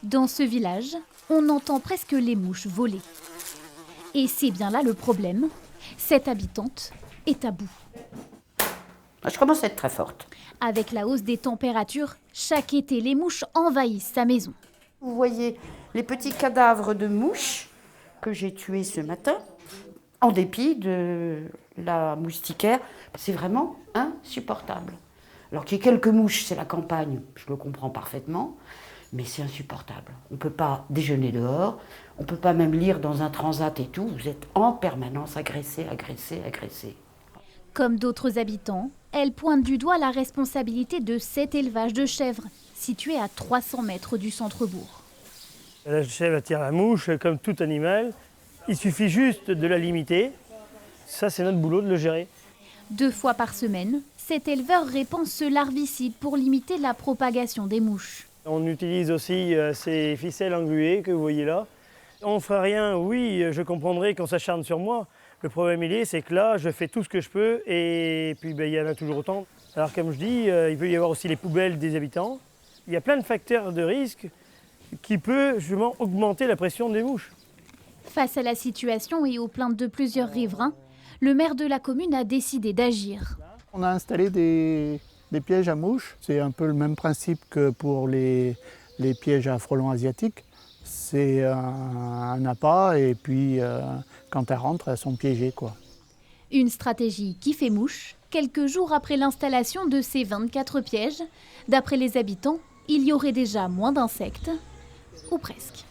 Dans ce village, on entend presque les mouches voler. Et c'est bien là le problème. Cette habitante est à bout. Je commence à être très forte. Avec la hausse des températures, chaque été, les mouches envahissent sa maison. Vous voyez les petits cadavres de mouches que j'ai tués ce matin, en dépit de la moustiquaire. C'est vraiment insupportable. Alors qu'il y ait quelques mouches, c'est la campagne, je le comprends parfaitement, mais c'est insupportable. On ne peut pas déjeuner dehors, on ne peut pas même lire dans un transat et tout. Vous êtes en permanence agressé. Comme d'autres habitants, elle pointe du doigt la responsabilité de cet élevage de chèvres, situé à 300 mètres du centre-bourg. La chèvre attire la mouche comme tout animal. Il suffit juste de la limiter. Ça, c'est notre boulot de le gérer. 2 fois par semaine, cet éleveur répand ce larvicide pour limiter la propagation des mouches. On utilise aussi ces ficelles engluées que vous voyez là. On ne fera rien, oui, je comprendrai qu'on s'acharne sur moi. Le problème, c'est que là, je fais tout ce que je peux et puis il y en a toujours autant. Alors comme je dis, il peut y avoir aussi les poubelles des habitants. Il y a plein de facteurs de risque qui peuvent justement augmenter la pression des mouches. Face à la situation et aux plaintes de plusieurs riverains, le maire de la commune a décidé d'agir. On a installé des pièges à mouches. C'est un peu le même principe que pour les pièges à frelons asiatiques. C'est un appât et puis quand elles rentrent, elles sont piégées, quoi. Une stratégie qui fait mouche, quelques jours après l'installation de ces 24 pièges. D'après les habitants, il y aurait déjà moins d'insectes, ou presque.